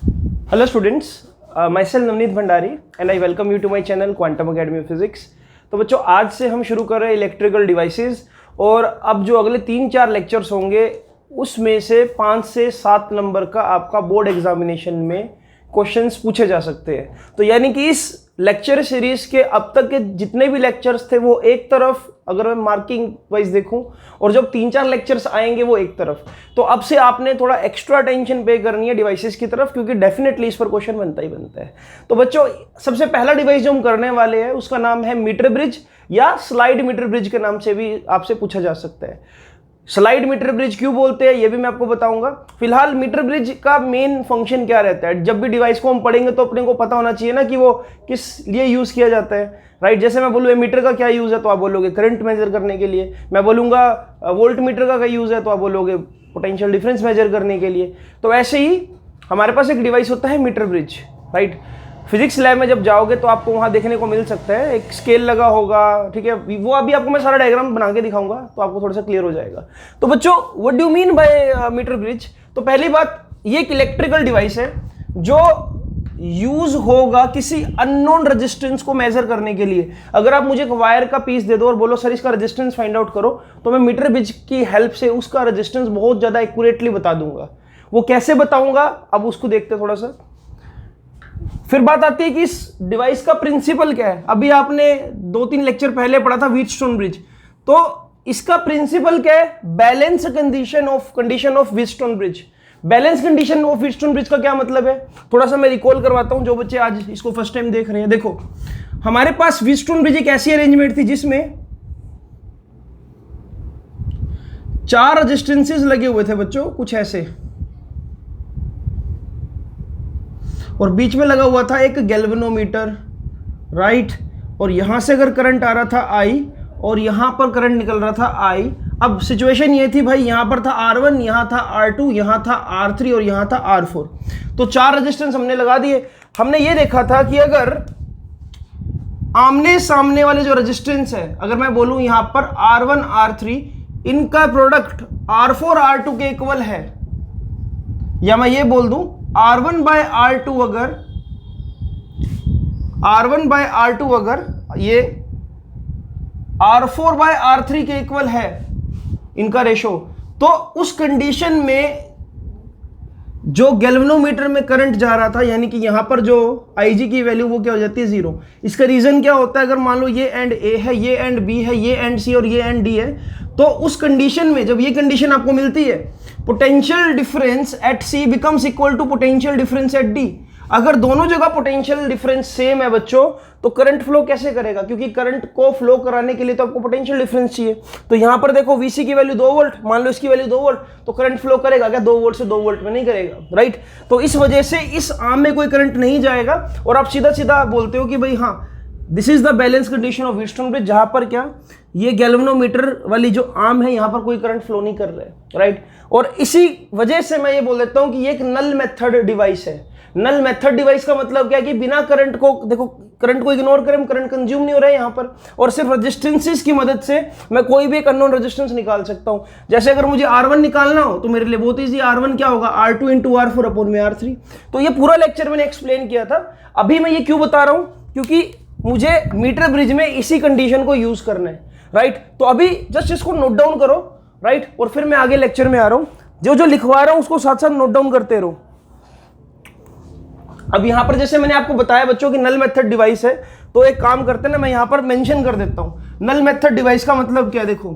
Hello students, myself Navneet Bhandari and I welcome you to my channel Quantum Academy of Physics। तो बच्चों आज से हम शुरू कर रहे हैं इलेक्ट्रिकल डिवाइसेस और अब जो अगले 3-4 लेक्चर्स होंगे उसमें से 5 से 7 नंबर का आपका बोर्ड एग्जामिनेशन में क्वेश्चंस पूछे जा सकते हैं। तो यानी कि इस लेक्चर सीरीज के अब तक के जितने भी लेक्चर्स थे वो एक तरफ अगर मैं मार्किंग वाइज देखूं और जब 3-4 लेक्चर्स आएंगे वो एक तरफ। तो अब से आपने थोड़ा एक्स्ट्रा अटेंशन पे करनी है डिवाइसेस की तरफ, क्योंकि डेफिनेटली इस पर क्वेश्चन बनता ही बनता है। तो बच्चों सबसे पहला डिवाइस जो हम करने वाले हैं उसका नाम है मीटर ब्रिज या स्लाइड मीटर ब्रिज के नाम से भी आपसे पूछा जा सकता है। स्लाइड मीटर ब्रिज क्यों बोलते हैं ये भी मैं आपको बताऊंगा। फिलहाल मीटर ब्रिज का मेन फंक्शन क्या रहता है, जब भी डिवाइस को हम पढ़ेंगे तो अपने को पता होना चाहिए ना कि वो किस लिए यूज किया जाता है, राइट। जैसे मैं बोलूँ मीटर का क्या यूज है तो आप बोलोगे करंट मेजर करने के लिए। मैं बोलूँगा वोल्ट मीटर का क्या यूज है तो आप बोलोगे पोटेंशियल डिफरेंस मेजर करने के लिए। तो ऐसे ही हमारे पास एक डिवाइस होता है meter bridge, right. Physics lab में जब जाओगे तो आपको वहाँ देखने को मिल सकता है, एक स्केल लगा होगा, ठीक है। वो अभी आपको मैं सारा डायग्राम बना के दिखाऊंगा तो आपको थोड़ा सा क्लियर हो जाएगा। तो बच्चों what do you mean by meter bridge. तो पहली बात, ये एक इलेक्ट्रिकल डिवाइस है जो यूज होगा किसी अननोन रेजिस्टेंस को मेजर करने के लिए। अगर आप मुझे एक वायर का पीस दे दो और बोलो सर इसका रेजिस्टेंस फाइंड आउट करो, तो मैं मीटर ब्रिज की हेल्प से उसका रेजिस्टेंस बहुत ज्यादा एक्यूरेटली बता दूंगा। वो कैसे बताऊंगा अब उसको देखते थोड़ा सा। फिर बात आती है कि इस डिवाइस का प्रिंसिपल क्या है। अभी आपने 2-3 लेक्चर पहले पढ़ा था व्हीटस्टोन ब्रिज, तो इसका प्रिंसिपल क्या है, balance condition of Wheatstone bridge. Balance condition of Wheatstone bridge का क्या मतलब है, थोड़ा सा मैं रिकॉल करवाता हूं जो बच्चे आज इसको फर्स्ट टाइम देख रहे हैं। देखो हमारे पास व्हीटस्टोन ब्रिज एक ऐसी अरेंजमेंट थी जिसमें 4 रेजिस्टेंसेस लगे हुए थे बच्चों, कुछ ऐसे, और बीच में लगा हुआ था एक गैल्वेनोमीटर, राइट। और यहां से अगर करंट आ रहा था आई और यहां पर करंट निकल रहा था आई। अब सिचुएशन ये थी भाई, यहां पर था R1, यहां था R2, यहां था R3 और यहां था R4। तो 4 रेजिस्टेंस हमने लगा दिए। हमने ये देखा था कि अगर आमने सामने वाले जो रेजिस्टेंस है, अगर मैं बोलूं यहां पर R1 R3 इनका प्रोडक्ट R4 R2 के इक्वल है, या मैं ये बोल दूं R1 बाय R2 अगर ये R4 बाय R3 के इक्वल है इनका रेशो, तो उस कंडीशन में जो गैल्वेनोमीटर में करंट जा रहा था, यानी कि यहां पर जो IG की वैल्यू वो क्या हो जाती है 0। इसका रीजन क्या होता है, अगर मान लो ये एंड A है, ये एंड B है, ये एंड C और ये एंड D है, तो उस कंडीशन में जब ये कंडीशन आपको मिलती है, potential difference at C becomes equal to potential difference at D। अगर दोनों जगह पोटेंशियल डिफरेंस सेम है बच्चों, तो करंट फ्लो कैसे करेगा, क्योंकि करंट को फ्लो कराने के लिए तो आपको पोटेंशियल डिफरेंस चाहिए। तो यहां पर देखो VC की वैल्यू 2 वोल्ट, मान लो इसकी वैल्यू 2 वोल्ट, तो करंट फ्लो करेगा क्या, 2 वोल्ट से 2 वोल्ट में नहीं करेगा, राइट। तो इस वजह से इस आर्म में कोई करंट नहीं जाएगा और आप सीधा सीधा बोलते हो कि भाई हाँ this is the balance condition of Wheatstone bridge, जहां पर क्या ये गैल्वेनोमीटर वाली जो आर्म है यहां पर कोई करंट फ्लो नहीं कर रहा है, राइट। और इसी वजह से मैं ये बोल देता हूं कि ये एक नल मेथड डिवाइस है। नल मेथड डिवाइस का मतलब क्या है कि बिना करंट को, देखो करंट को इग्नोर करें, करंट कंज्यूम नहीं हो रहा है यहां पर, और सिर्फ रेजिस्टेंसेस की मदद से मैं कोई भी एक अननोन रेजिस्टेंस निकाल सकता हूं। जैसे अगर मुझे R1 निकालना हो तो मेरे लिए बहुत ईजी, R1 क्या होगा R2 इंटू R4 अपॉन में R3। तो ये पूरा लेक्चर मैंने एक्सप्लेन किया था। अभी मैं ये क्यों बता रहा हूं, क्योंकि मुझे मीटर ब्रिज में इसी कंडीशन को यूज करना है, राइट। तो अभी जस्ट इसको नोट डाउन करो, राइट, और फिर मैं आगे लेक्चर में आ रहा हूं। जो जो लिखवा रहा हूं उसको साथ साथ नोट डाउन करते रहो। अब यहां पर जैसे मैंने आपको बताया बच्चों की नल मेथड डिवाइस है, तो एक काम करते हैं ना, मैं यहां पर मेंशन कर देता हूं नल मेथड डिवाइस का मतलब क्या है। देखो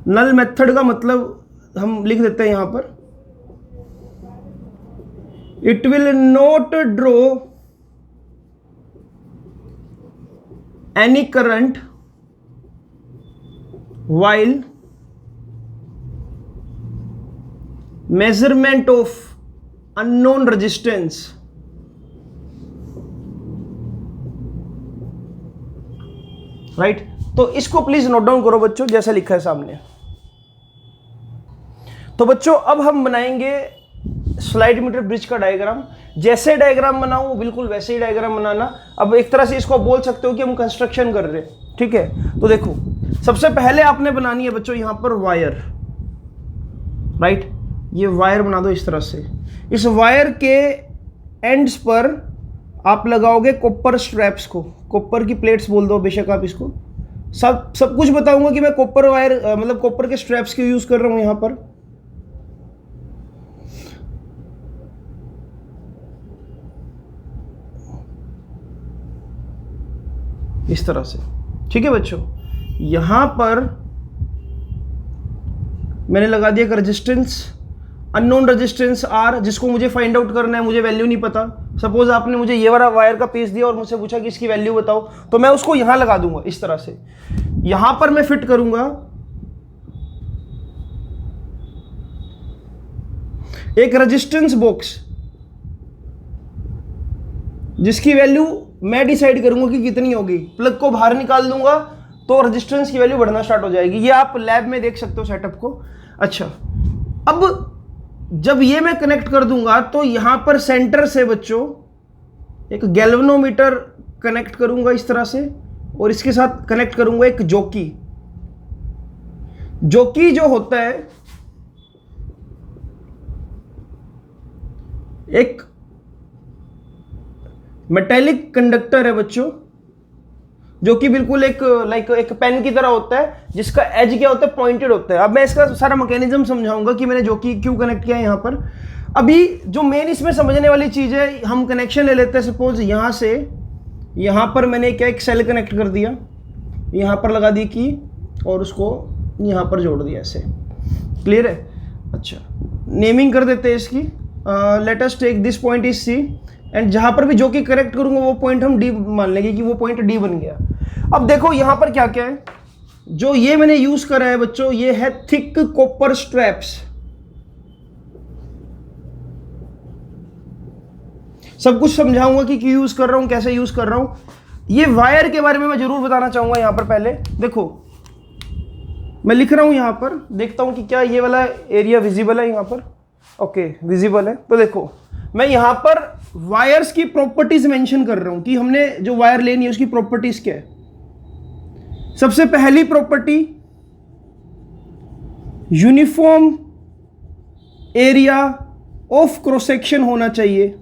नल मेथड का मतलब हम लिख देते हैं यहां पर, it will not draw any current while measurement of unknown resistance, right. तो इसको प्लीज नोट डाउन करो बच्चों, जैसा लिखा है सामने। तो बच्चों अब हम बनाएंगे स्लाइड मीटर ब्रिज का डायग्राम। जैसे डायग्राम बनाऊं बिल्कुल वैसे ही डायग्राम बनाना। अब एक तरह से इसको बोल सकते हो कि हम कंस्ट्रक्शन कर रहे हैं, ठीक है। तो देखो सबसे पहले आपने बनानी है बच्चों यहां पर वायर, राइट। ये वायर बना दो इस तरह से। इस वायर के एंड्स पर आप लगाओगे कॉपर स्ट्रैप्स को, कॉपर की प्लेट्स बोल दो बेशक आप इसको। सब कुछ बताऊंगा कि मैं कॉपर वायर मतलब कॉपर के स्ट्रैप्स क्यों यूज कर रहा हूं यहां पर। इस तरह से, ठीक है बच्चों। यहां पर मैंने लगा दिया एक रेजिस्टेंस, अननोन रेजिस्टेंस आर, जिसको मुझे फाइंड आउट करना है, मुझे वैल्यू नहीं पता। सपोज आपने मुझे ये वाला वायर का पीस दिया और मुझसे पूछा कि इसकी वैल्यू बताओ, तो मैं उसको यहां लगा दूंगा इस तरह से। यहां पर मैं फिट करूंगा एक रेजिस्टेंस बॉक्स, जिसकी वैल्यू मैं डिसाइड करूंगा कि कितनी होगी। प्लग को बाहर निकाल दूंगा तो रेजिस्टेंस की वैल्यू बढ़ना स्टार्ट हो जाएगी। ये आप लैब में देख सकते हो सेटअप को। अच्छा, अब जब ये मैं कनेक्ट कर दूंगा तो यहां पर सेंटर से बच्चों एक गैल्वेनोमीटर कनेक्ट करूंगा इस तरह से, और इसके साथ कनेक्ट करूंगा एक जॉकी। जॉकी जो होता है एक मेटेलिक कंडक्टर है बच्चों, जो कि बिल्कुल एक एक पेन की तरह होता है, जिसका एज क्या होता है, पॉइंटेड होता है। अब मैं इसका सारा मैकेनिज्म समझाऊंगा कि मैंने जो कि क्यों कनेक्ट किया है यहां पर। अभी जो मेन इसमें समझने वाली चीज है, हम कनेक्शन ले लेते हैं। सपोज यहां से यहां पर मैंने क्या एक सेल कनेक्ट कर दिया, यहां पर लगा दी की, और उसको यहां पर जोड़ दिया ऐसे। क्लियर है? अच्छा, नेमिंग कर देते हैं इसकी। Let us take this point is C, and जहां पर भी जो कि करेक्ट करूंगा वो पॉइंट हम डी मान लेंगे कि वो पॉइंट डी बन गया। अब देखो यहां पर क्या क्या है, जो ये मैंने यूज करा है बच्चों, ये है थिक कॉपर स्ट्रैप्स। सब कुछ समझाऊंगा कि क्यों यूज कर रहा हूं, कैसे यूज कर रहा हूं। ये वायर के बारे में मैं जरूर बताना चाहूंगा। यहां पर पहले देखो, मैं लिख रहा हूं यहां पर, देखता हूं कि क्या ये वाला एरिया विजिबल है यहां पर। ओके, विजिबल है। तो देखो मैं यहां पर वायर्स की प्रॉपर्टीज मेंशन कर रहा हूं कि हमने जो वायर लेनी है उसकी प्रॉपर्टीज क्या है। सबसे पहली property, uniform area of cross section होना चाहिए।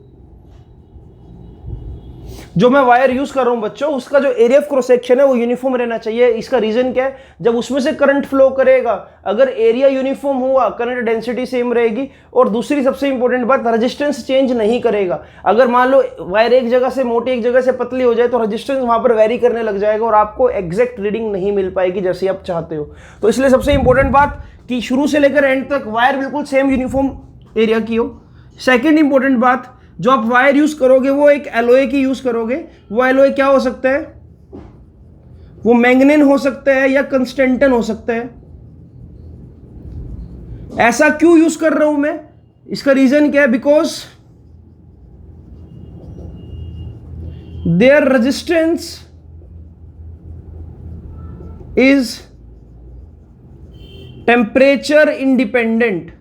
जो मैं वायर यूज कर रहा हूं बच्चों, उसका जो एरिया ऑफ क्रॉस सेक्शन है वो यूनिफॉर्म रहना चाहिए। इसका रीजन क्या है, जब उसमें से करंट फ्लो करेगा, अगर एरिया यूनिफॉर्म हुआ, करंट डेंसिटी सेम रहेगी। और दूसरी सबसे इंपॉर्टेंट बात, रेजिस्टेंस चेंज नहीं करेगा। अगर मान लो वायर एक जगह से मोटी एक जगह से पतली हो जाए तो रेजिस्टेंस वहां पर वेरी करने लग जाएगा और आपको एग्जैक्ट रीडिंग नहीं मिल पाएगी जैसे आप चाहते हो। तो इसलिए सबसे इंपॉर्टेंट बात कि शुरू से लेकर एंड तक वायर बिल्कुल सेम यूनिफॉर्म एरिया की हो। सेकेंड इंपॉर्टेंट बात, जो आप वायर यूज करोगे वो एक एलॉय की यूज करोगे। वो एलॉय क्या हो सकता है, वो मैंगनीन हो सकता है या कंस्टेंटन हो सकता है। ऐसा क्यों यूज कर रहा हूं मैं, इसका रीजन क्या है, because their resistance is temperature independent.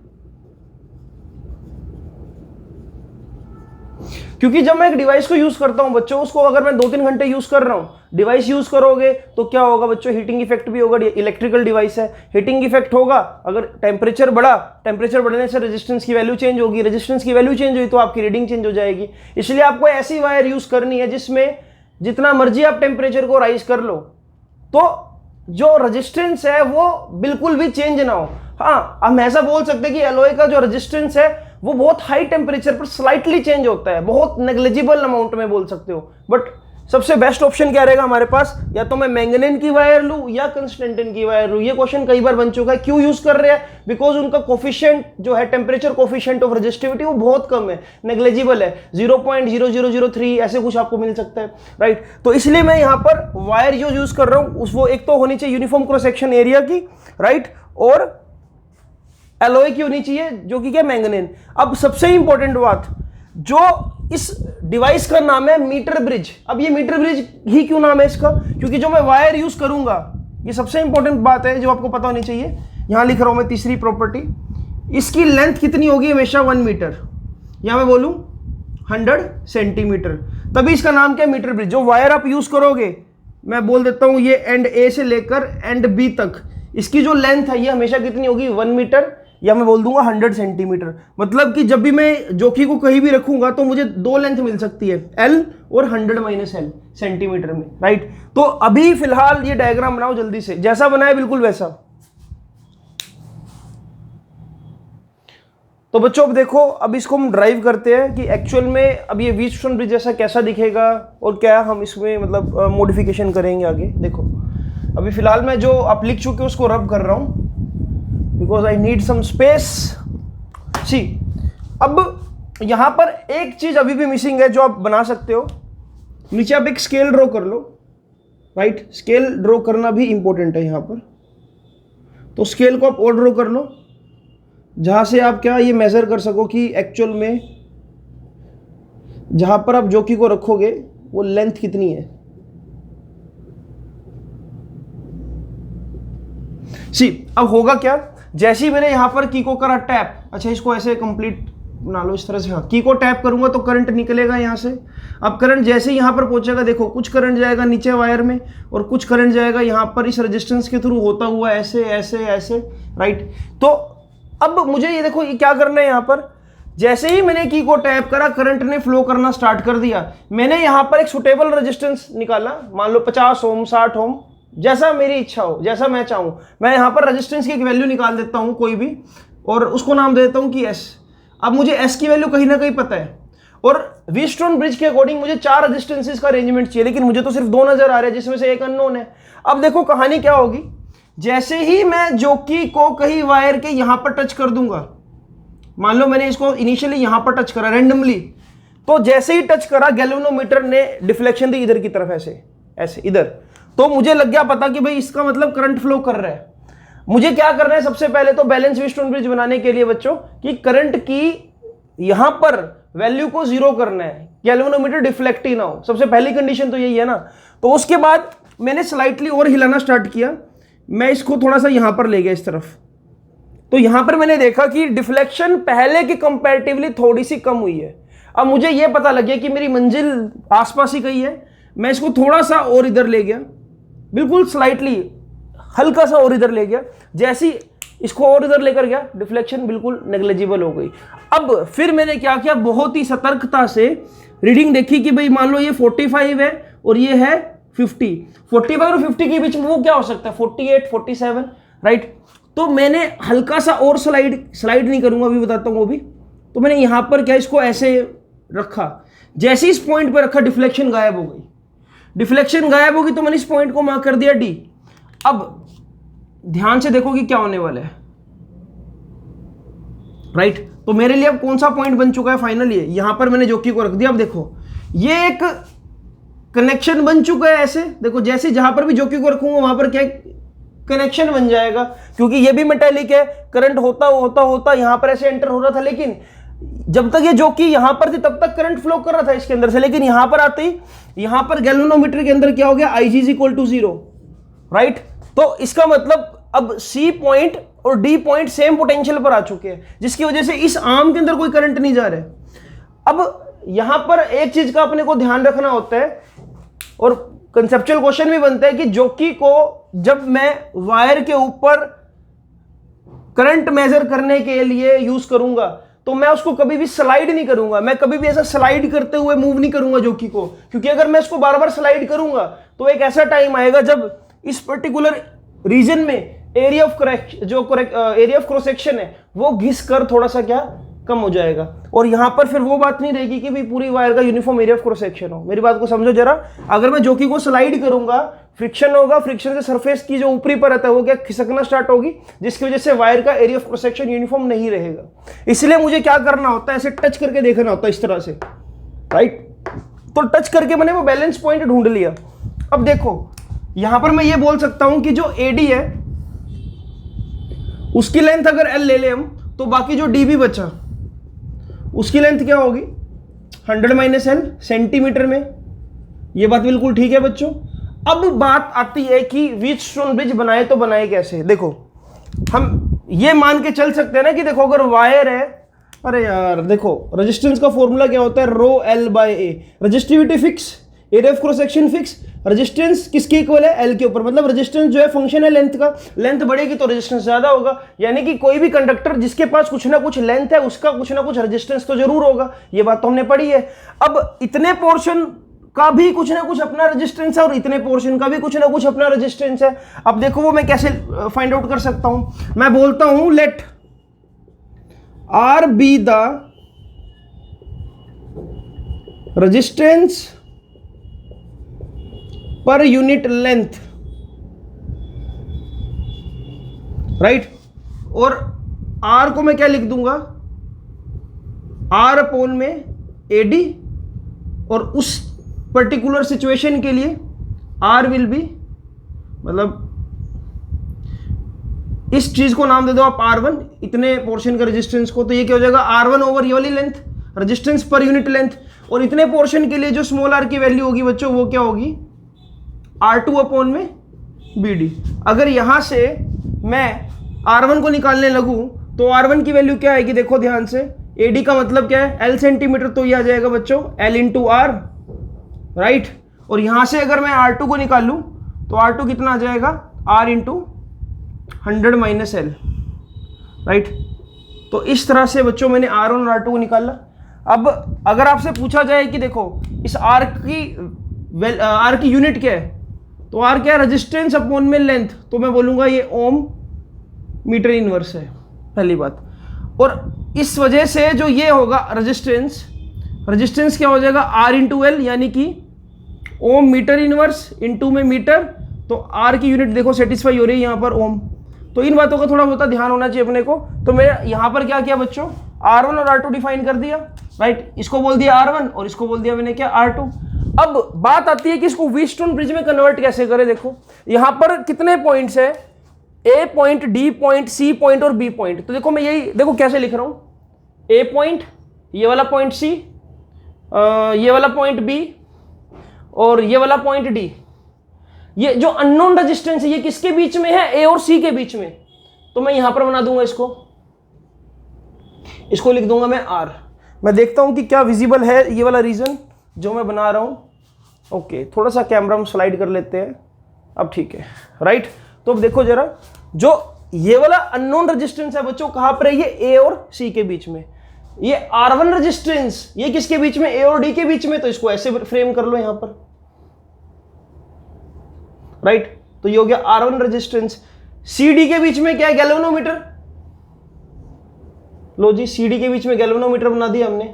क्योंकि जब मैं एक डिवाइस को यूज करता हूं बच्चों, उसको अगर मैं 2-3 घंटे यूज कर रहा हूं, डिवाइस यूज करोगे तो क्या होगा बच्चों, हीटिंग इफेक्ट भी होगा। इलेक्ट्रिकल डिवाइस है, हीटिंग इफेक्ट होगा। अगर टेम्परेचर बढ़ा, टेम्परेचर बढ़ने से रेजिस्टेंस की वैल्यू चेंज होगी, रेजिस्टेंस की वैल्यू चेंज हुई तो आपकी रीडिंग चेंज हो जाएगी। इसलिए आपको ऐसी वायर यूज करनी है जिसमें जितना मर्जी आप टेम्परेचर को राइज कर लो तो जो रेजिस्टेंस है वो बिल्कुल भी चेंज ना हो। हाँ, हम ऐसा बोल सकते हैं कि एलॉय का जो रेजिस्टेंस है वो बहुत हाई टेम्परेचर पर स्लाइटली चेंज होता है, बहुत नेग्लिजिबल अमाउंट में बोल सकते हो। बट सबसे बेस्ट ऑप्शन क्या रहेगा हमारे पास, या तो मैं मैंगनीन की वायर लूं या कंस्टेंटिन की वायर लूं। ये क्वेश्चन कई बार बन चुका है। क्यों यूज कर रहे हैं, बिकॉज उनका कोफिशिएंट जो है, टेम्परेचर कोफिशिएंट ऑफ रेजिस्टिविटी, वो बहुत कम है, नेग्लिजिबल है, 0.0003 ऐसे कुछ आपको मिल सकता है, राइट। तो इसलिए मैं यहां पर वायर जो यूज कर रहा हूं वो एक तो होनी चाहिए यूनिफॉर्म क्रॉस सेक्शन एरिया की, राइट, और एलॉय की होनी चाहिए जो कि क्या, मैंगनीन। अब सबसे इंपॉर्टेंट बात, जो इस डिवाइस का नाम है मीटर ब्रिज। अब ये मीटर ब्रिज ही क्यों नाम है इसका, क्योंकि जो मैं वायर यूज करूंगा, ये सबसे इंपॉर्टेंट बात है जो आपको पता होनी चाहिए। यहां लिख रहा हूं मैं तीसरी प्रॉपर्टी, इसकी लेंथ कितनी होगी, हमेशा 1 मीटर, यहां मैं बोलूं 100 सेंटीमीटर, तभी इसका नाम क्या है, मीटर ब्रिज। जो वायर आप यूज करोगे, मैं बोल देता हूं ये एंड ए से लेकर एंड बी तक, इसकी जो लेंथ है ये हमेशा कितनी होगी, 1 मीटर। या मैं बोल दूंगा 100 सेंटीमीटर। मतलब कि जब भी मैं जोकी को कहीं भी रखूंगा तो मुझे दो लेंथ मिल सकती है, L और 100 माइनस L सेंटीमीटर में, राइट। तो अभी फिलहाल ये डायग्राम बनाओ जल्दी से, जैसा बनाया बिल्कुल वैसा। तो बच्चों अब देखो, अब इसको हम ड्राइव करते हैं कि एक्चुअल में अब ये व्हीटस्टोन ब्रिज जैसा कैसा दिखेगा और क्या हम इसमें मतलब मॉडिफिकेशन करेंगे आगे। देखो अभी फिलहाल मैं जो आप लिख चुके हो उसको रब कर रहा हूं because I need some space. See अब यहां पर एक चीज अभी भी मिसिंग है जो आप बना सकते हो। नीचे आप एक स्केल ड्रॉ कर लो, राइट। स्केल ड्रॉ करना भी इंपॉर्टेंट है यहां पर। तो स्केल को आप और ड्रॉ कर लो जहां से आप क्या ये मेजर कर सको कि एक्चुअल में जहां पर आप जोकी को रखोगे वो लेंथ कितनी है। सी अब होगा क्या, जैसे ही मैंने यहां पर की को करा टैप, अच्छा इसको ऐसे कंप्लीट बना लो इस तरह से, हाँ की को टैप करूंगा तो करंट निकलेगा यहां से। अब करंट जैसे ही यहां पर पहुंचेगा, देखो कुछ करंट जाएगा नीचे वायर में और कुछ करंट जाएगा यहां पर इस रेजिस्टेंस के थ्रू होता हुआ ऐसे ऐसे ऐसे, राइट। तो अब मुझे ये देखो ये क्या करना है, यहां पर जैसे ही मैंने की को टैप करा करंट ने फ्लो करना स्टार्ट कर दिया। मैंने यहां पर एक सुटेबल रेजिस्टेंस निकाला, मान लो 50 ओम 60 ओम, जैसा मेरी इच्छा हो, जैसा मैं चाहूं। मैं यहां पर रेजिस्टेंस की एक वैल्यू निकाल देता हूं कोई भी और उसको नाम दे देता हूं कि S। अब मुझे S की वैल्यू कहीं ना कहीं पता है और व्हीटस्टोन ब्रिज के अकॉर्डिंग मुझे 4 रेजिस्टेंसेस का अरेंजमेंट चाहिए, लेकिन मुझे तो सिर्फ 2 नजर आ रहे हैं जिसमें से एक अननोन है। अब देखो कहानी क्या होगी, जैसे ही मैं जोकी को कहीं वायर के यहां पर टच कर दूंगा, मान लो मैंने इसको इनिशियली यहां पर टच करा रैंडमली, तो जैसे ही टच करा गैल्वेनोमीटर ने डिफ्लेक्शन दी इधर की तरफ, ऐसे ऐसे इधर। तो मुझे लग गया पता कि भाई इसका मतलब करंट फ्लो कर रहा है। मुझे क्या करना है, सबसे पहले तो बैलेंस व्हीटस्टोन ब्रिज बनाने के लिए बच्चों कि करंट की यहां पर वैल्यू को 0 करना है, गैल्वेनोमीटर डिफ्लेक्ट ही ना हो। सबसे पहली कंडीशन तो यही है ना। तो उसके बाद मैंने स्लाइटली और हिलाना स्टार्ट किया, मैं इसको थोड़ा सा यहां पर ले गया इस तरफ। तो यहां पर मैंने देखा कि डिफ्लेक्शन पहले के कंपैरेटिवली थोड़ी सी कम हुई है। अब मुझे यह पता लग गया कि मेरी मंजिल आसपास ही कहीं है। मैं इसको थोड़ा सा और इधर ले गया, बिल्कुल स्लाइटली हल्का सा और इधर ले गया। जैसी इसको और इधर लेकर गया डिफ्लेक्शन बिल्कुल नेग्लिजिबल हो गई। अब फिर मैंने क्या किया, बहुत ही सतर्कता से रीडिंग देखी कि भाई मान लो ये 45 है और ये है 50। 45 और 50 के बीच में वो क्या हो सकता है, 48 47, राइट। तो मैंने हल्का सा और स्लाइड नहीं करूंगा, अभी बताता हूं वो भी। तो मैंने यहां पर क्या इसको ऐसे रखा, जैसे इस पॉइंट पर रखा डिफ्लेक्शन गायब हो गई। डिफ्लेक्शन गायब होगी तो मैंने इस पॉइंट को मार्क कर दिया D। अब ध्यान से देखो कि क्या होने वाला है, राइट। तो मेरे लिए अब कौन सा पॉइंट बन चुका है फाइनली, यहां पर मैंने जोकी को रख दिया। अब देखो ये एक कनेक्शन बन चुका है ऐसे, देखो जैसे जहां पर भी जोकी को रखूंगा वहां पर क्या कनेक्शन बन जाएगा, क्योंकि ये भी मेटेलिक है। करंट होता होता होता यहां पर ऐसे एंटर हो रहा था, लेकिन जब तक ये जोकी यहां पर थी तब तक करंट फ्लो कर रहा था इसके अंदर से। लेकिन यहां पर आते ही यहां पर गैल्वेनोमीटर के अंदर क्या हो गया, IG = 0, राइट। तो इसका मतलब अब C पॉइंट और D पॉइंट सेम पोटेंशियल पर आ चुके हैं, जिसकी वजह से इस आर्म के अंदर कोई करंट नहीं जा रहा है। अब यहां पर एक चीज का अपने को ध्यान रखना होता है और कंसेप्चुअल क्वेश्चन भी बनता है कि जोकी को जब मैं वायर के ऊपर करंट मेजर करने के लिए यूज करूंगा तो मैं उसको कभी भी स्लाइड नहीं करूंगा। मैं कभी भी ऐसा स्लाइड करते हुए मूव नहीं करूंगा जोकी को, क्योंकि अगर मैं इसको बार बार स्लाइड करूंगा तो एक ऐसा टाइम आएगा जब इस पर्टिकुलर रीजन में एरिया ऑफ क्रॉस सेक्शन है वो घिस कर थोड़ा सा क्या कम हो जाएगा। और यहां पर फिर वो बात नहीं रहेगी कि भाई पूरी वायर का uniform area of cross section हो। मेरी बात को समझो जरा, अगर मैं जोकी को स्लाइड करूंगा फ्रिक्शन होगा, फ्रिक्शन से सरफेस की जो ऊपरी परत है वो क्या खिसकना स्टार्ट होगी, जिसकी वजह से वायर का area of cross section uniform नहीं रहेगा। इसलिए मुझे क्या करना होता है, ऐसे टच करके देखना होता है इस तरह से, राइट। तो टच करके मैंने वो बैलेंस पॉइंट ढूंढ लिया। अब देखो यहां पर मैं ये बोल सकता हूं कि जो AD है उसकी लेंथ अगर L ले ले हम, तो बाकी जो DB बचा उसकी लेंथ क्या होगी, 100 - L सेंटीमीटर में। ये बात बिल्कुल ठीक है बच्चों। अब बात आती है कि व्हीटस्टोन ब्रिज बनाए तो बनाए कैसे। देखो हम ये मान के चल सकते हैं ना कि देखो अगर वायर है, अरे यार देखो रेजिस्टेंस का फॉर्मूला क्या होता है, ρL/A। Resistivity fix, area of cross section fix, resistance किसके इक्वल है, एल के ऊपर, मतलब रेजिस्टेंस जो है फंक्शन है लेंथ का, लेंथ बढ़ेगी तो रेजिस्टेंस ज्यादा होगा, यानी कि कोई भी कंडक्टर जिसके पास कुछ ना कुछ लेंथ है उसका कुछ ना कुछ रेजिस्टेंस तो जरूर होगा, ये बात तो हमने पढ़ी है। अब इतने पोर्शन का भी कुछ ना कुछ अपना रेजिस्टेंस है और इतने पोर्शन का भी कुछ ना कुछ अपना रेजिस्टेंस है। अब देखो वो मैं कैसे फाइंड आउट कर सकता हूं, मैं बोलता हूं let R be the resistance per unit length, right, और आर को मैं क्या लिख दूंगा, आर अपोन में एडी, और उस पर्टिकुलर सिचुएशन के लिए आर विल बी, मतलब इस चीज को नाम दे दो आप R1, इतने पोर्शन का रेजिस्टेंस को, तो ये क्या हो जाएगा R1 ओवर ये वाली length, resistance per unit length, और इतने पोर्शन के लिए जो स्मॉल r की वैल्यू होगी बच्चों वो क्या होगी, R2 अपोन में BD। अगर यहां से मैं R1 को निकालने लगूं तो R1 की वैल्यू क्या आएगी, देखो ध्यान से, AD का मतलब क्या है, L सेंटीमीटर, तो ये आ जाएगा बच्चों L इंटू R, राइट, और यहां से अगर मैं R2 को निकालूं तो R2 कितना आ जाएगा, R into 100 minus L, right. तो इस तरह से बच्चों मैंने R1 और R2 को निकाला। अब अगर आपसे पूछा जाए कि देखो इस R की यूनिट क्या है, तो R क्या है, रेजिस्टेंस अपॉन में लेंथ, तो मैं बोलूंगा ये ओम मीटर इनवर्स है, पहली बात। और इस वजह से जो ये होगा रेजिस्टेंस क्या हो जाएगा, R इंटू एल, यानी कि ओम मीटर इनवर्स इंटू में मीटर, तो R की यूनिट देखो सेटिस्फाई हो रही है यहाँ पर ओम। तो इन बातों का थोड़ा बहुत ध्यान होना चाहिए अपने को। तो मैं यहाँ पर क्या किया बच्चों, R1 और R2 डिफाइन कर दिया, राइट, इसको बोल दिया R1 और इसको बोल दिया मैंने क्या, R2। अब बात आती है कि इसको व्हीटस्टोन ब्रिज में कन्वर्ट कैसे करें। देखो यहाँ पर कितने पॉइंट्स है, A point, D point, C point और B पॉइंट। तो देखो मैं यही देखो कैसे लिख रहा हूँ, A पॉइंट, ये वाला पॉइंट C, ये वाला पॉइंट B और ये वाला पॉइंट D। ये जो अननोन रेजिस्टेंस है ये किसके बीच में है, A और C के बीच में। तो मैं यहां पर बना दूंगा इसको लिख दूंगा मैं R। मैं देखता हूं कि क्या विजिबल है ये वाला रीजन जो मैं बना रहा हूं। ओके, थोड़ा सा कैमरा हम स्लाइड कर लेते हैं, अब ठीक है, राइट। तो अब देखो जरा, जो ये वाला अननोन रेजिस्टेंस है बच्चों कहां पर है, ये A और C के बीच में। ये R1 रेजिस्टेंस ये किसके बीच में, A और D के बीच में। तो इसको ऐसे फ्रेम कर लो यहां पर, राइट। तो ये हो गया R1 रेजिस्टेंस। CD के बीच में क्या है, गैल्वेनोमीटर। लो जी, CD के बीच में गैल्वेनोमीटर बना दिया हमने,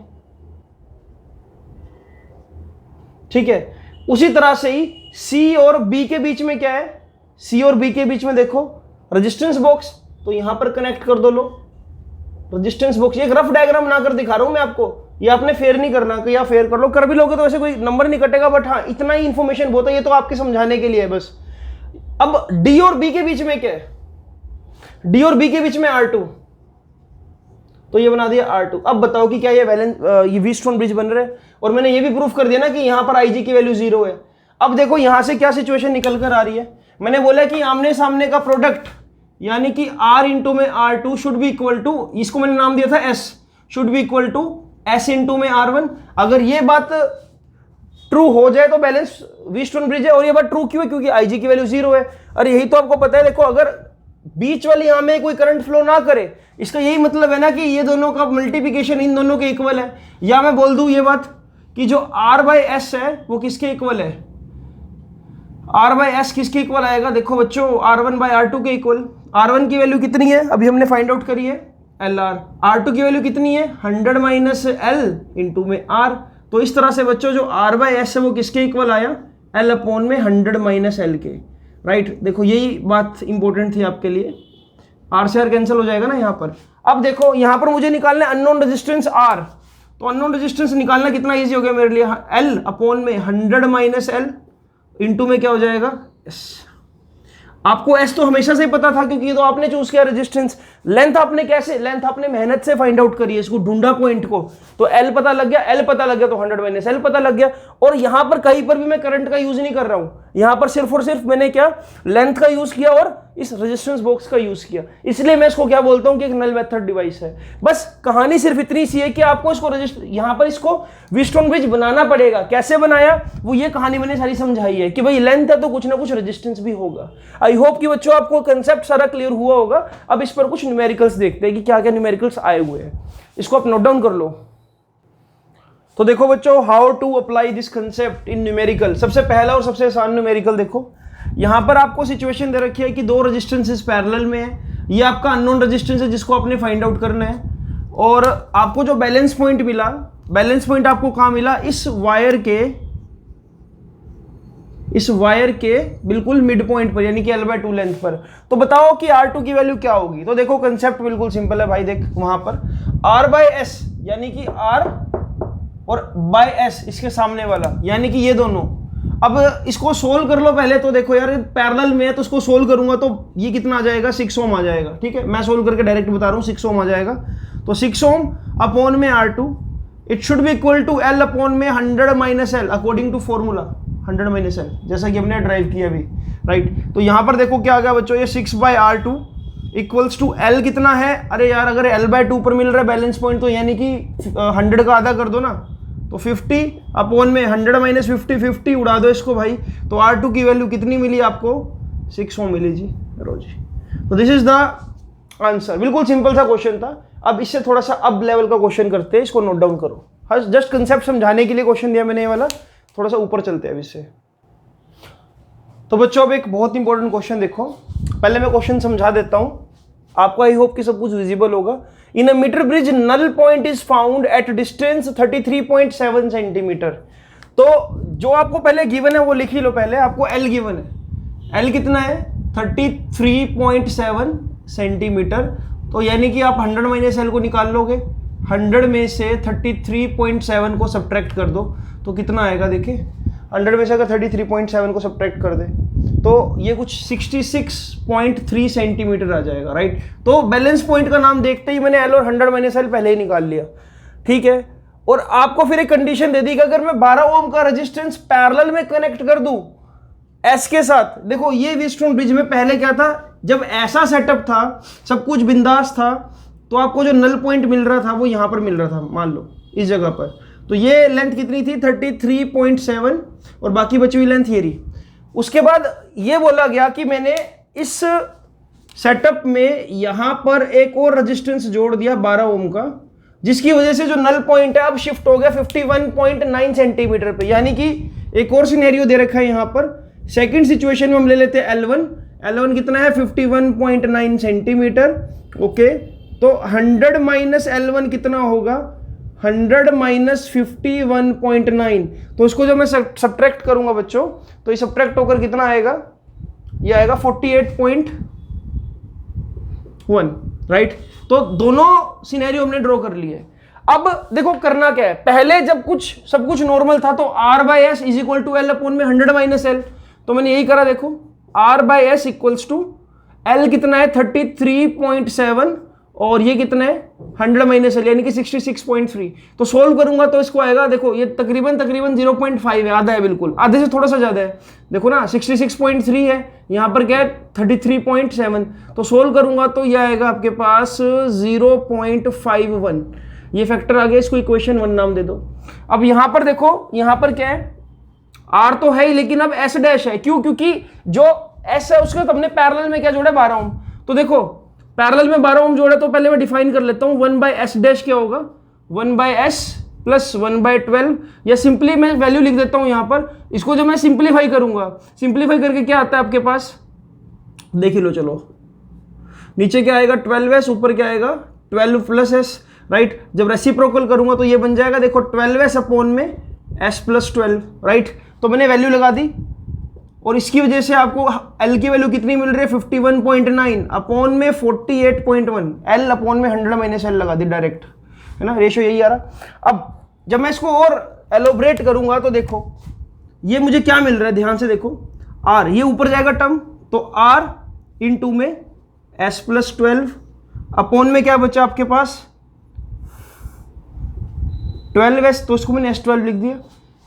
ठीक है। उसी तरह से ही C और B के बीच में क्या है, C और B के बीच में देखो रेजिस्टेंस बॉक्स, तो यहां पर कनेक्ट कर दो लो रेजिस्टेंस बॉक्स। ये एक रफ डायग्राम बनाकर दिखा रहा हूं मैं आपको, ये आपने फेयर नहीं करना कि या फेयर कर लो, कर भी लोगे तो वैसे कोई नंबर नहीं कटेगा, बट हाँ इतना ही इंफॉर्मेशन बहुत है, ये तो आपके समझाने के लिए है बस। अब D और B के बीच में क्या है, D और B के बीच में R2, तो ये बना दिया R2। अब बताओ कि क्या ये व्हीटस्टोन ब्रिज बन रहा है। और मैंने ये भी प्रूफ कर दिया ना कि यहां पर IG की वैल्यू 0 है। अब देखो यहां से क्या सिचुएशन निकल कर आ रही है, मैंने बोला कि आमने सामने का प्रोडक्ट यानी कि R इंटू में R2 should be equal to, इसको मैंने नाम दिया था S, should be equal to S into में R1। अगर ये बात ट्रू हो जाए तो बैलेंस व्हीटस्टोन ब्रिज है। और ये बात ट्रू क्यों है, क्योंकि IG की वैल्यू 0 है। अरे यही तो आपको पता है, देखो अगर बीच वाली यहां में कोई करंट फ्लो ना करे, इसका यही मतलब है ना कि ये दोनों का मल्टीप्लिकेशन इन दोनों के इक्वल है। या मैं बोल दूं ये बात कि जो R/S है वो किसके इक्वल है, R/S किसके इक्वल आएगा, देखो बच्चों R1/R2 के इक्वल। R1 की वैल्यू कितनी है, अभी हमने फाइंड आउट करी है LR। R2 की वैल्यू कितनी है, 100 माइनस L इंटू में R। तो इस तरह से बच्चों जो R/S है वो किसके इक्वल आया, L अपॉन में 100 माइनस L के, राइट। देखो यही बात इंपॉर्टेंट थी आपके लिए, R से R कैंसिल हो जाएगा ना यहाँ पर। अब देखो यहाँ पर मुझे निकालना है अननोन रेजिस्टेंस R, तो अननोन रेजिस्टेंस निकालना कितना ईजी हो गया मेरे लिए, L अपॉन में 100 माइनस L इंटू में क्या हो जाएगा S। आपको S तो हमेशा से ही पता था क्योंकि ये तो आपने चूज किया रेजिस्टेंस। लेंथ आपने मेहनत से फाइंड आउट करी है, इसको ढूंढा पॉइंट को, तो एल पता लग गया, एल पता लग गया तो 100 माइनस एल पता लग गया। और यहां पर कहीं पर भी मैं करंट का यूज नहीं कर रहा हूं, यहां पर सिर्फ और सिर्फ मैंने क्या लेंथ का यूज किया और इस रेजिस्टेंस बॉक्स का यूज किया, इसलिए मैं इसको क्या बोलता हूं कि एक नल मेथड डिवाइस है। बस कहानी सिर्फ इतनी सी है कि आपको इसको यहां पर इसको व्हीटस्टोन ब्रिज बनाना पड़ेगा। कैसे बनाया वो ये कहानी मैंने सारी समझाई है कि भाई लेंथ है तो कुछ ना कुछ रेजिस्टेंस भी होगा। आई होप कि बच्चों आपको कंसेप्ट सारा क्लियर हुआ होगा। अब इस पर कुछ न्यूमेरिकल्स देखते हैं कि क्या क्या न्यूमेरिकल्स आए हुए हैं, इसको आप नोट डाउन कर लो। तो देखो बच्चों, how to apply this concept in numerical. सबसे पहला और सबसे आसान न्यूमेरिकल देखो, यहां पर आपको सिचुएशन दे रखी है कि दो रेजिस्टेंसेस पैरेलल में है, ये आपका अननोन रेजिस्टेंस है जिसको आपने फाइंड आउट करना है। और आपको जो बैलेंस पॉइंट मिला, बैलेंस पॉइंट आपको कहां मिला, इस वायर के बिल्कुल मिड पॉइंट पर, यानी कि L/2 लेंथ पर। तो बताओ कि R2 की वैल्यू क्या होगी। तो देखो कंसेप्ट बिल्कुल सिंपल है भाई, देख वहां पर R/S यानी कि R और बाय S इसके सामने वाला, यानी कि ये दोनों। अब इसको सोल्व कर लो पहले। तो देखो यार पैरेलल में है तो इसको सोल्व करूंगा तो ये कितना आ जाएगा, 6 ओम आ जाएगा। ठीक है, मैं सोल्व करके डायरेक्ट बता रहा हूँ, 6 ओम आ जाएगा। तो 6 ओम अपॉन में R2 it should be equal to L upon में 100 minus L according to formula 100 minus L, जैसा कि हमने ड्राइव किया अभी, राइट। तो यहां पर देखो क्या आ गया बच्चों, ये 6/R2 इक्वल्स टू L कितना है, अरे यार अगर L/2 पर मिल रहा है बैलेंस पॉइंट तो यानी कि 100 का आधा कर दो ना, तो 50 अपॉन में 100 माइनस 50, 50 उड़ा दो इसको भाई। तो R2 की वैल्यू कितनी मिली आपको, 6 ओम मिली जी रोजी। तो दिस इज द आंसर। बिल्कुल सिंपल सा क्वेश्चन था। अब इससे थोड़ा सा अब लेवल का क्वेश्चन करते हैं, इसको नोट डाउन करो। हाँ, जस्ट कंसेप्ट समझाने के लिए क्वेश्चन दिया मैंने ये वाला, थोड़ा सा ऊपर चलते हैं अब इससे। तो बच्चों अब एक बहुत इंपॉर्टेंट क्वेश्चन देखो, पहले मैं क्वेश्चन समझा देता हूं, आपको आई होप कि सब कुछ विजिबल होगा। In a metre bridge null point is found at distance 33.7 centimetre. तो जो आपको पहले गिवन है वो लिख ही लो पहले, आपको L गिवन है, L कितना है 33.7 सेंटीमीटर। तो यानी कि आप 100 माइनस L को निकाल लोगे, 100 में से 33.7 को सब्ट्रैक्ट कर दो तो कितना आएगा, देखिए 100 में से अगर 33.7 को सब्ट्रैक्ट कर दे तो ये कुछ 66.3 सेंटीमीटर आ जाएगा, राइट। तो बैलेंस पॉइंट का नाम देखते ही मैंने L और 100 माइनस L पहले ही निकाल लिया, ठीक है। और आपको फिर एक कंडीशन दे दी कि अगर मैं 12 ओम का रेजिस्टेंस पैरेलल में कनेक्ट कर दूं S के साथ। देखो ये व्हीटस्टोन ब्रिज में पहले क्या था, जब ऐसा सेटअप था, सब कुछ बिंदास था, तो आपको जो नल पॉइंट मिल रहा था वो यहां पर मिल रहा था, मान लो इस जगह पर। तो ये लेंथ कितनी थी 33.7 और बाकी बची हुई लेंथ ये रही। उसके बाद ये बोला गया कि मैंने इस सेटअप में यहां पर एक और रेजिस्टेंस जोड़ दिया 12 ओम का, जिसकी वजह से जो नल पॉइंट है अब शिफ्ट हो गया 51.9 सेंटीमीटर पे। यानी कि एक और सिनेरियो दे रखा है यहां पर। सेकंड सिचुएशन में हम ले लेते हैं L1 कितना है 51.9 सेंटीमीटर, ओके। तो 100 माइनस L1 कितना होगा, 100 माइनस 51.9। तो इसको जब मैं सब्ट्रैक्ट करूंगा बच्चों तो ये सब्ट्रैक्ट होकर कितना आएगा, ये आएगा 48.1, राइट। तो दोनों सिनेरियो हमने ड्रॉ कर लिए। अब देखो करना क्या है, पहले जब सब कुछ नॉर्मल था तो R/S is equal to L upon में 100 माइनस L। तो मैंने यही करा, देखो R/S इक्वल्स टू L कितना है 33.7 और ये कितना है 100 माइनस L यानी कि 66.3। तो सोल्व करूंगा तो इसको आएगा, देखो ये तकरीबन 0.5 है, आधा है, बिल्कुल आधे से थोड़ा सा ज्यादा है। देखो ना 66.3 है, यहां पर क्या है 33.7। तो सोल्व करूंगा तो ये आएगा आपके पास 0.51। ये फैक्टर आ गया, इसको इक्वेशन 1 नाम दे दो। अब यहां पर देखो, यहां पर क्या है R तो है ही, लेकिन अब S डैश है। क्यों, क्योंकि जो S है उसके हमने पैरेलल में क्या जोड़ा 12 ओम। तो देखो पैरेलल में 12 ओम जोड़ा, तो पहले मैं डिफाइन कर लेता हूं 1/S डैश क्या होगा 1/S प्लस 1/12, या सिंपली मैं वैल्यू लिख देता हूं यहां पर। इसको जब मैं सिंप्लीफाई करूंगा, सिंप्लीफाई करके क्या आता है आपके पास, देख लो चलो, नीचे क्या आएगा 12S, ऊपर क्या आएगा 12 प्लस S, राइट। जब रेसिप्रोकल करूंगा तो ये बन जाएगा, देखो 12S अपॉन में S प्लस 12, राइट। तो मैंने वैल्यू लगा दी और इसकी वजह से आपको L की वैल्यू कितनी मिल रही है 51.9 अपॉन में 48.1, L अपॉन में 100 माइनस L लगा दी डायरेक्ट, है ना, रेशियो यही आ रहा। अब जब मैं इसको और एलोबरेट करूंगा तो देखो ये मुझे क्या मिल रहा है, ध्यान से देखो R, ये ऊपर जाएगा टर्म तो R इंटू में S प्लस 12 अपॉन में क्या बचा आपके पास 12s, तो उसको मैंने S12 लिख दिया,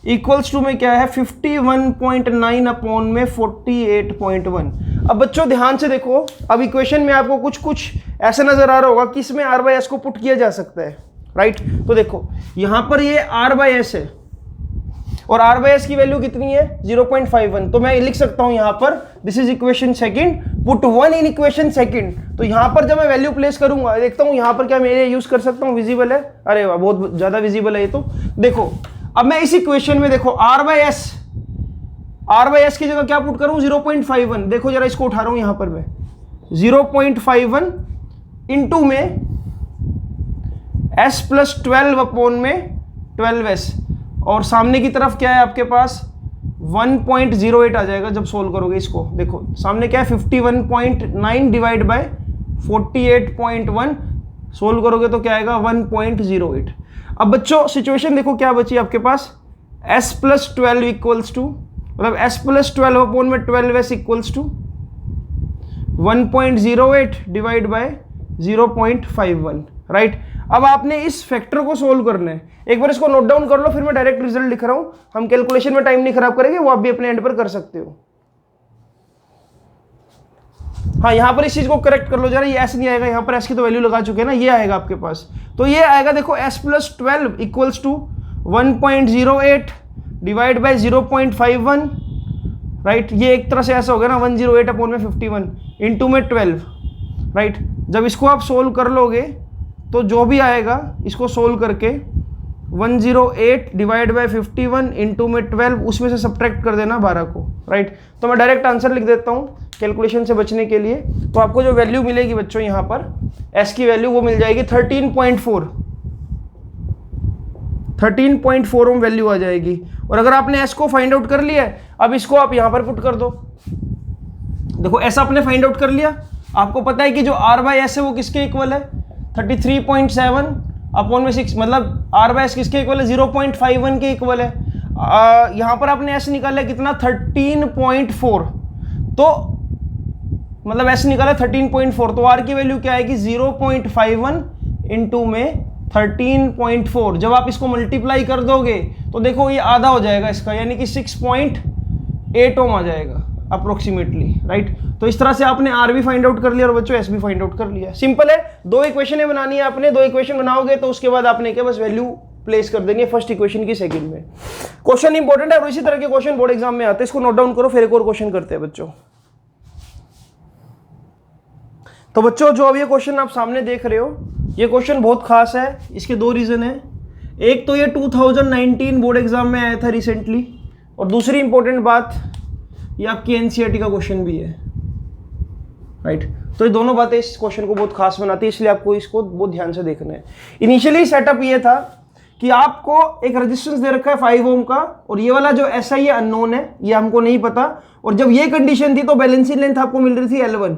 इक्वल्स टू में क्या है 51.9 अपॉन में 48.1। अब बच्चों ध्यान से देखो, अब इक्वेशन में आपको कुछ कुछ ऐसा नजर आ रहा होगा कि इसमें R बाई एस को पुट किया जा सकता है, राइट। तो देखो यहां पर ये R बाई एस है और R बाई एस की वैल्यू कितनी है 0.51, तो मैं लिख सकता हूं यहां पर this is equation second, put 1 in equation second. तो यहां पर जब मैं वैल्यू प्लेस करूंगा, देखता हूं यहां पर क्या मेरे यूज कर सकता हूं, विजिबल है, अरे वाह बहुत ज्यादा विजिबल है ये तो। देखो अब मैं इस इक्वेशन में देखो R बाई एस की जगह क्या पुट करूं 0.51, देखो जरा इसको उठा रहा हूं यहां पर मैं 0.51 इंटू में S प्लस 12 अपॉन में 12s, और सामने की तरफ क्या है आपके पास 1.08 आ जाएगा जब सोल्व करोगे इसको। देखो सामने क्या है 51.9 डिवाइड बाय 48.1, सोल्व करोगे तो क्या आएगा 1.08। अब बच्चों सिचुएशन देखो क्या बची आपके पास, S प्लस 12 इक्वल्स टू, मतलब S प्लस 12 अपॉन में 12s equals to 1.08 divide by 0.51, right. अब आपने इस फैक्टर को सोल्व करना है, एक बार इसको नोट डाउन कर लो, फिर मैं डायरेक्ट रिजल्ट लिख रहा हूं, हम कैलकुलेशन में टाइम नहीं खराब करेंगे, वो आप भी अपने एंड पर कर सकते हो। हाँ यहां पर इस चीज को करेक्ट कर लो जरा, ये S नहीं आएगा, यहां पर S की तो वैल्यू लगा चुके हैं ना, ये आएगा आपके पास, तो ये आएगा देखो S plus 12 equals to 1.08 divide by 0.51, right. ये एक तरह से ऐसा हो गया ना 108 अपॉन में 51 इंटू में 12, राइट। जब इसको आप सोल्व कर लोगे तो जो भी आएगा इसको सोल्व करके 108 डिवाइड बाय 51 इंटू में 12, उसमें से सब्ट्रैक्ट कर देना 12 को, राइट। तो मैं डायरेक्ट आंसर लिख देता हूँ कैलकुलेशन से बचने के लिए। तो आपको जो वैल्यू मिलेगी बच्चों यहाँ पर S की वैल्यू वो मिल जाएगी 13.4 ओम वैल्यू आ जाएगी। और अगर आपने S को फाइंड आउट कर लिया है, अब इसको आप यहाँ पर पुट कर दो। देखो S आपने फाइंड आउट कर लिया, आपको पता है कि जो R बाई एस है वो किसके इक्वल है 33.7 अपॉन में 6, मतलब R बाई एस किसके इक्वल है 0.51 के इक्वल है। यहाँ पर आपने S निकाला है कितना 13.4, तो मतलब S निकाला 13.4, तो R की वैल्यू क्या आएगी 0.51 इंटू में 13.4। जब आप इसको मल्टीप्लाई कर दोगे तो देखो ये आधा हो जाएगा इसका, यानी कि 6.8 ओम आ जाएगा अप्रोक्सीमेटली, राइट। तो इस तरह से आपने R भी फाइंड आउट कर लिया और बच्चों S भी फाइंड आउट कर लिया। सिंपल है, दो इक्वेशन बनानी है आपने, दो इक्वेशन बनाओगे तो उसके बाद आपने क्या बस वैल्यू प्लेस कर देनी है फर्स्ट इक्वेशन की सेकंड में। क्वेश्चन इंपॉर्टेंट है और इसी तरह के क्वेश्चन बोर्ड एग्जाम में आते हैं, इसको नोट डाउन करो, फिर एक और क्वेश्चन करते हैं बच्चों। तो बच्चों जो अब ये क्वेश्चन आप सामने देख रहे हो, ये क्वेश्चन बहुत खास है, इसके दो रीजन है। एक तो ये 2019 बोर्ड एग्जाम में आया था रिसेंटली, और दूसरी इंपॉर्टेंट बात ये आपकी एनसीईआरटी का क्वेश्चन भी है, राइट। तो ये दोनों बातें इस क्वेश्चन को बहुत खास बनाती है, इसलिए आपको इसको बहुत ध्यान से देखना है। इनिशियली सेटअप ये था कि आपको एक रेजिस्टेंस दे रखा है 5 ओम का, और ये वाला जो SI है अननोन है, ये हमको नहीं पता। और जब ये कंडीशन थी तो बैलेंसिंग लेंथ आपको मिल रही थी L1,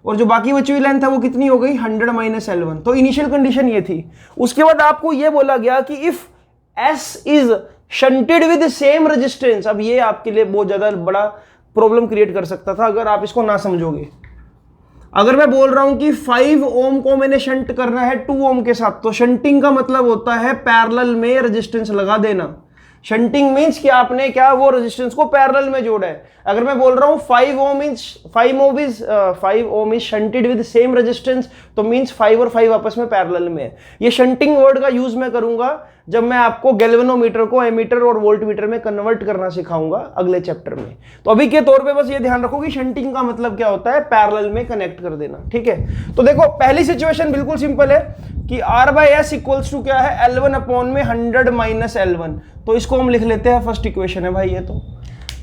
और जो बाकी बची हुई लेंथ है वो कितनी हो गई 100 माइनस L1। तो इनिशियल कंडीशन ये थी। उसके बाद आपको ये बोला गया कि if S is shunted with same resistance, अब ये आपके लिए बहुत ज्यादा बड़ा प्रॉब्लम क्रिएट कर सकता था अगर आप इसको ना समझोगे। अगर मैं बोल रहा हूं कि 5 ओम को मैंने शंट करना है 2 ओम के साथ, तो शंटिंग का मतलब होता है पैरेलल में रेजिस्टेंस लगा देना। शंटिंग मींस कि आपने क्या वो रेजिस्टेंस को पैरेलल में जोड़ा है। अगर मैं बोल रहा हूं 5 ohm is shunted with same resistance, तो मींस 5 और 5 आपस में पैरेलल में है। ये शंटिंग वर्ड का यूज मैं करूंगा जब मैं आपको गैल्वेनोमीटर को एमीटर और वोल्टमीटर में कन्वर्ट करना सिखाऊंगा अगले चैप्टर में। तो अभी के तौर पे बस ये ध्यान रखो कि शंटिंग का मतलब क्या होता है, पैरेलल में कनेक्ट कर देना, ठीक है। तो देखो पहली सिचुएशन बिल्कुल सिंपल है कि R by S equals to क्या है L1 अपॉन में 100 माइनस L1, तो इसको हम लिख लेते हैं फर्स्ट इक्वेशन है भाई ये। तो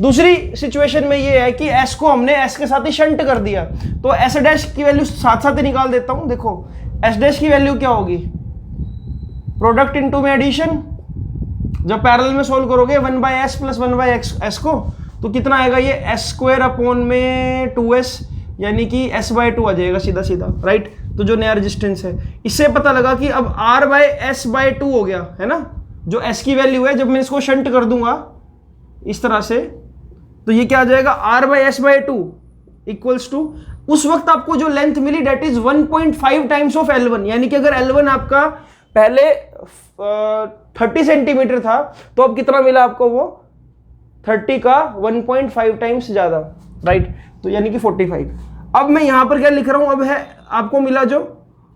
दूसरी सिचुएशन में ये है कि S को हमने S के साथ ही शंट कर दिया, तो S डैश की वैल्यू साथ साथ ही निकाल देता हूं। देखो S डैश की वैल्यू क्या होगी, प्रोडक्ट इनटू में एडिशन, जब पैरेलल में सोल्व करोगे 1 by S plus 1 by S को, तो कितना आएगा ये S स्क्वायर अपॉन में 2S, यानी कि S बाई 2 आ जाएगा सीधा सीधा, राइट। तो जो नया रेजिस्टेंस है, इससे पता लगा कि अब R बाई एस बाई 2 हो गया है ना, जो S की वैल्यू है। जब मैं इसको शंट कर दूंगा इस तरह से, तो ये क्या आ जाएगा R by S by 2 equals to उस वक्त आपको जो लेंथ मिली that is 1.5 times of L1, यानी कि अगर L1 आपका पहले 30 सेंटीमीटर था तो अब कितना मिला आपको, वो 30 का 1.5 टाइम्स ज्यादा, राइट, तो यानी कि 45। अब मैं यहां पर क्या लिख रहा हूं, अब है आपको मिला जो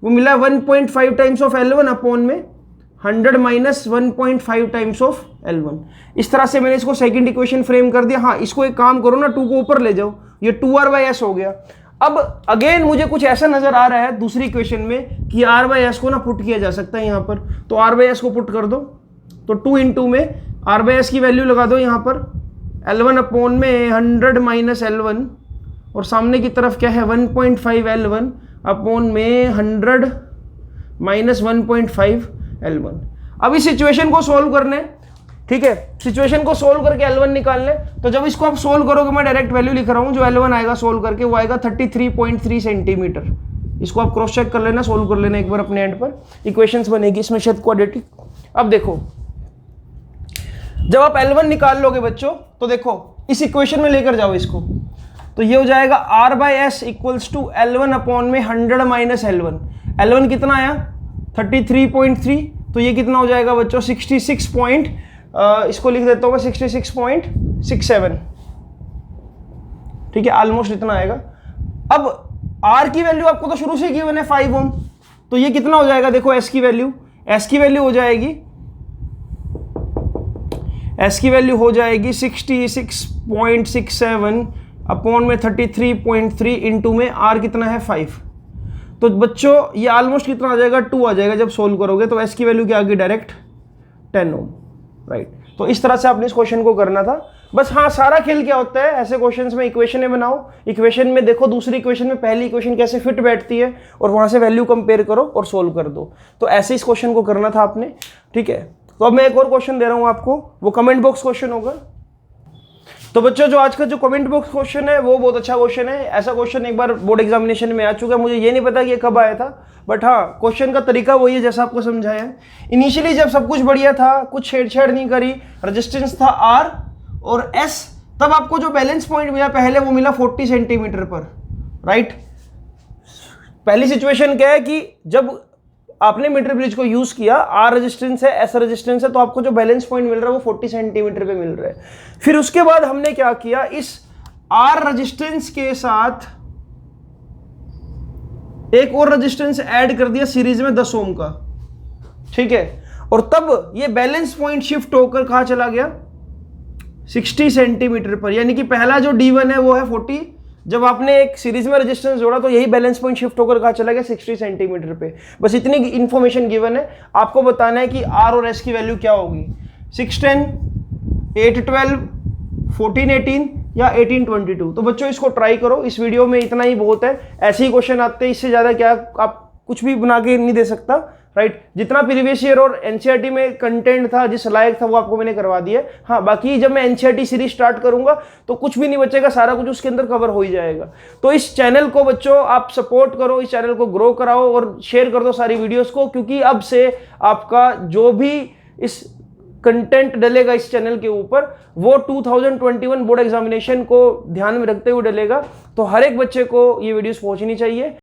वो मिला 1.5 टाइम्स ऑफ L1 अपॉन में 100 माइनस 1.5 टाइम्स ऑफ L1। इस तरह से मैंने इसको सेकंड इक्वेशन फ्रेम कर दिया। हाँ, इसको एक काम करो ना, 2 को ऊपर ले जाओ, ये 2R/S हो गया। अब अगेन मुझे कुछ ऐसा नजर आ रहा है दूसरी इक्वेशन में कि R/S को ना पुट किया जा सकता है यहाँ पर, तो R/S को पुट कर दो, तो 2 इंटू में R/S की वैल्यू लगा दो यहाँ पर L1 अपॉन में 100 माइनस L1, और सामने की तरफ क्या है 1.5 L1 अपॉन में 100 माइनस 1.5 L1। अब इस सिचुएशन को सोल्व करने, ठीक है, सिचुएशन को सोल्व करके L1 निकालने, तो जब इसको आप सोल्व करोगे, मैं डायरेक्ट वैल्यू लिख रहा हूं, जो L1 आएगा सोल्व करके वो आएगा 33.3 सेंटीमीटर। इसको आप क्रॉस चेक कर लेना, सोल्व कर लेना एक बार अपने एंड पर, इक्वेशंस बनेगी इसमें शायद क्वाड्रेटिक। अब देखो जब आप L1 निकाल लोगे बच्चों, तो देखो इस इक्वेशन में लेकर जाओ इसको, तो ये हो जाएगा R/S equals to L1 upon में 100 माइनस L1। L1 कितना आया 33.3, तो ये कितना हो जाएगा बच्चों 66 इसको लिख देता हूँ मैं 66.67, ठीक है, ऑलमोस्ट इतना आएगा। अब R की वैल्यू आपको तो शुरू से गिवन है 5 ओम, तो ये कितना हो जाएगा, देखो S की वैल्यू हो जाएगी 66.67 अपॉन में 33.3 इंटू में R कितना है 5, तो बच्चों ये ऑलमोस्ट कितना आ जाएगा 2 आ जाएगा जब सोल्व करोगे, तो S की वैल्यू क्या आ गई डायरेक्ट 10 ओम, राइट। तो इस तरह से आपने इस क्वेश्चन को करना था बस। हाँ, सारा खेल क्या होता है ऐसे क्वेश्चंस में, इक्वेशनें बनाओ, इक्वेशन में देखो दूसरी इक्वेशन में पहली इक्वेशन कैसे फिट बैठती है और वहां से वैल्यू कंपेयर करो और सोल्व कर दो। तो ऐसे इस क्वेश्चन को करना था आपने, ठीक है। तो अब मैं एक और क्वेश्चन दे रहा हूं आपको, वो कमेंट बॉक्स क्वेश्चन होगा। तो बच्चों जो आज का जो कमेंट बॉक्स क्वेश्चन है वो बहुत अच्छा क्वेश्चन है। ऐसा क्वेश्चन एक बार बोर्ड एग्जामिनेशन में आ चुका है, मुझे ये नहीं पता कि ये कब आया था, बट हाँ क्वेश्चन का तरीका वही है जैसा आपको समझाया है। इनिशियली जब सब कुछ बढ़िया था, कुछ छेड़छाड़ नहीं करी, रेजिस्टेंस था R और S, तब आपको जो बैलेंस पॉइंट मिला पहले वो मिला 40 सेंटीमीटर पर, राइट। पहली सिचुएशन क्या है कि जब आपने मीटर ब्रिज को यूज किया, R रेजिस्टेंस है, S रेजिस्टेंस है, तो आपको जो बैलेंस पॉइंट मिल रहा है वो 40 सेंटीमीटर पे मिल रहा है। फिर उसके बाद हमने क्या किया, इस R रेजिस्टेंस के साथ एक और रेजिस्टेंस ऐड कर दिया सीरीज में 10 ओम का, ठीक है, और तब ये बैलेंस पॉइंट शिफ्ट होकर कहां चला गया 60 सेंटीमीटर पर, यानी कि पहला जो D1 है वो है 40, जब आपने एक सीरीज में रेजिस्टेंस जोड़ा तो यही बैलेंस पॉइंट शिफ्ट होकर कहां चला गया 60 सेंटीमीटर पे। बस इतनी इंफॉर्मेशन गिवन है, आपको बताना है कि R और S की वैल्यू क्या होगी, 610, 812, 1418 या 1822। तो बच्चों इसको ट्राई करो, इस वीडियो में इतना ही बहुत है, ऐसे ही क्वेश्चन आते हैं, इससे ज्यादा क्या आप कुछ भी बना के नहीं दे सकता, राइट। जितना प्रीवियस ईयर और एनसीईआरटी में कंटेंट था जिस लायक था वो आपको मैंने करवा दिया। हाँ, बाकी जब मैं एनसीईआरटी सीरीज स्टार्ट करूंगा तो कुछ भी नहीं बचेगा, सारा कुछ उसके अंदर कवर हो ही जाएगा। तो इस चैनल को बच्चों आप सपोर्ट करो, इस चैनल को ग्रो कराओ और शेयर कर दो सारी वीडियोस को, क्योंकि अब से आपका जो भी इस कंटेंट डलेगा इस चैनल के ऊपर वो 2021 बोर्ड एग्जामिनेशन को ध्यान में रखते हुए डलेगा। तो हर एक बच्चे को ये वीडियोस पहुंचनी चाहिए।